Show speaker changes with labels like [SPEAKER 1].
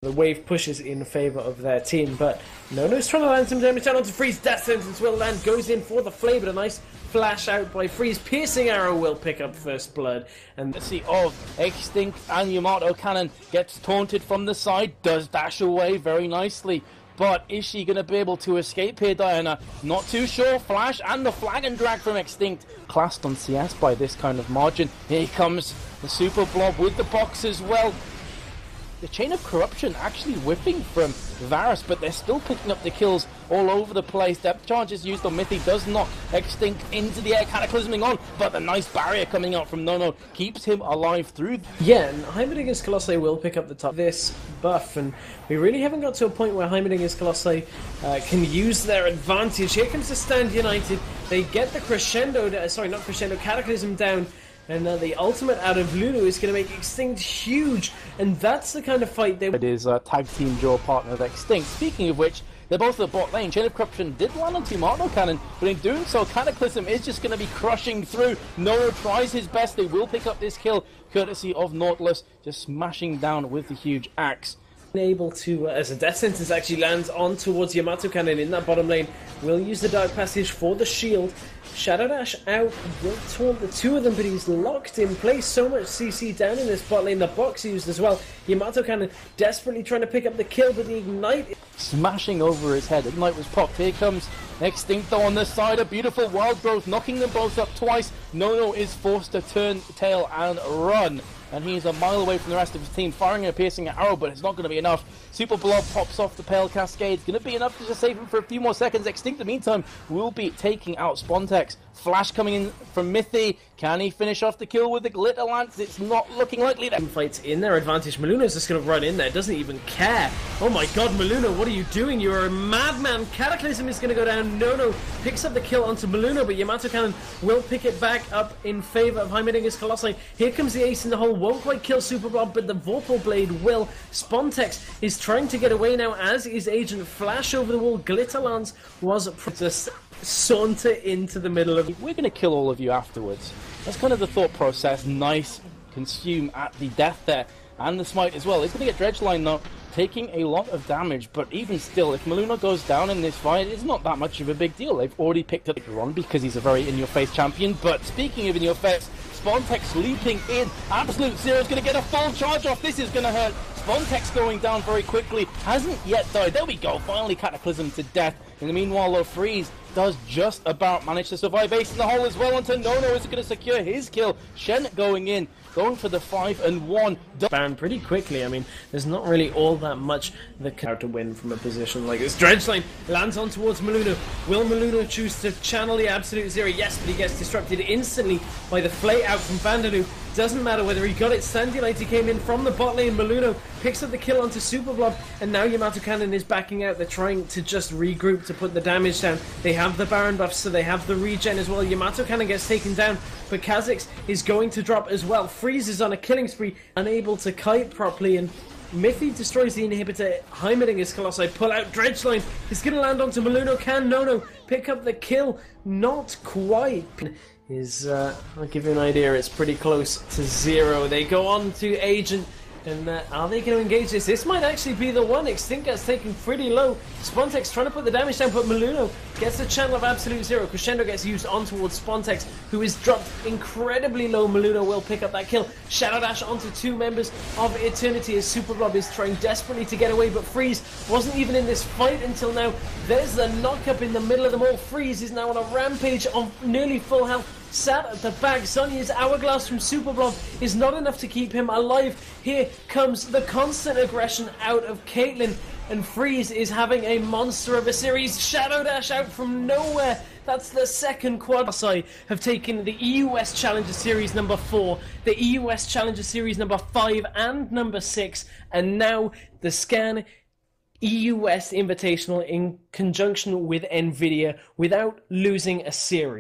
[SPEAKER 1] The wave pushes in favour of their team, but Nono's trying to land some damage down onto Freeze. Death Sentence will land, goes in for the flame, but a nice flash out by Freeze. Piercing Arrow will pick up first blood. And
[SPEAKER 2] the see of Extinct and Yamato Cannon gets taunted from the side, does dash away very nicely. But is she going to be able to escape here, Diana? Not too sure. Flash and the flag and drag from Extinct. Classed on CS by this kind of margin. Here comes the Super Blob with the box as well. The Chain of Corruption actually whipping from Varus, but they're still picking up the kills all over the place. Depth charge is used on Mythi, does knock Extinct into the air, cataclysming on, but the nice barrier coming out from Nono keeps him alive through.
[SPEAKER 1] Yeah, and Heimerdingers Colossi will pick up the top of this buff, and we really haven't got to a point where Heimerdingers Colossi can use their advantage. Here comes the Stand United. They get the Crescendo, sorry, not Crescendo, Cataclysm down. And the ultimate out of Lulu is going to make Extinct huge, and that's the kind of fight they...
[SPEAKER 2] It is a tag team duo partner of Extinct. Speaking of which, they're both at the bot lane. Chain of Corruption did land on Yamato Cannon, but in doing so, Cataclysm is just going to be crushing through. Nono tries his best. They will pick up this kill, courtesy of Nautilus, just smashing down with the huge axe.
[SPEAKER 1] Able to, as a Death Sentence actually lands on towards Yamato Cannon in that bottom lane, will use the Dark Passage for the shield. Shadow Dash out, will taunt the two of them, but he's locked in place. So much CC down in this bot lane, the box used as well. Yamato Cannon desperately trying to pick up the kill, but the Ignite...
[SPEAKER 2] Smashing over his head, Ignite was popped. Here comes Extinct though on the side, a beautiful Wild Growth, knocking them both up twice. Nono is forced to turn tail and run. And he's a mile away from the rest of his team, firing a piercing arrow, but it's not going to be enough. Super Blob pops off the Pale Cascade. It's going to be enough to just save him for a few more seconds. Extinct, in the meantime, will be taking out Spontex. Flash coming in from Mythi. Can he finish off the kill with the Glitter Lance? It's not looking likely.
[SPEAKER 1] Fights in their advantage. Malunoo's just going to run in there, doesn't even care. Oh my god, Malunoo, what are you doing? You're a madman. Cataclysm is going to go down. Nono picks up the kill onto Malunoo, but Yamato Cannon will pick it back up in favour of Heimerdingers Colossi. Here comes the ace in the hole. Won't quite kill Super Blob, but the Vorpal Blade will. Spontex is trying to get away now, as is Agent. Flash over the wall. Glitter Lance was just saunter into the middle of...
[SPEAKER 2] We're going to kill all of you afterwards. That's kind of the thought process. Nice. Consume at the death there. And the smite as well. It's going to get Dredgeline though, taking a lot of damage, but even still, if Malunoo goes down in this fight, it's not that much of a big deal. They've already picked up Ron because he's a very in-your-face champion, but speaking of in-your-face, Spontex leaping in. Absolute Zero's going to get a full charge off. This is going to hurt. Spontex going down very quickly. Hasn't yet died. There we go. Finally Cataclysm to death. In the meanwhile, though, Freeze does just about manage to survive. Ace in the hole as well onto Nono. Is going to secure his kill. Shen going in. Going for the 5-1.
[SPEAKER 1] Baron pretty quickly. I mean, there's not really all that much that can to win from a position like this. Dredgeline lands on towards Malunoo. Will Malunoo choose to channel the Absolute Zero? Yes, but he gets disrupted instantly by the flay out from Vandaloo. Doesn't matter whether he got it. Stand United came in from the bot lane. Malunoo picks up the kill onto Super Blob, and now Yamato Cannon is backing out. They're trying to just regroup to put the damage down. They have the Baron buff, so they have the regen as well. Yamato Cannon gets taken down, but Kha'Zix is going to drop as well. Freeze is on a killing spree, unable to kite properly, and Mythi destroys the inhibitor. Heimerdingers Colossi pull out. Dredgeline is going to land onto Malunoo. Can Nono pick up the kill? Not quite. I'll give you an idea, it's pretty close to 0. They go on to Agent, and are they going to engage this? This might actually be the one. Extinct gets taken pretty low. Spontex trying to put the damage down, but Malunoo gets a channel of Absolute Zero. Crescendo gets used on towards Spontex, who is dropped incredibly low. Malunoo will pick up that kill. Shadow Dash onto two members of Eternity as Super Blob is trying desperately to get away, but Freeze wasn't even in this fight until now. There's the knock-up in the middle of them all. Freeze is now on a rampage on nearly full health. Sat at the back. Sonya's Hourglass from Super Blob is not enough to keep him alive. Here comes the constant aggression out of Caitlyn, and Freeze is having a monster of a series. Shadow Dash out from nowhere. That's the second quad. Have taken the EUS Challenger Series number 4, the EUS Challenger Series number 5 and number 6, and now the Scan EUS Invitational in conjunction with NVIDIA without losing a series.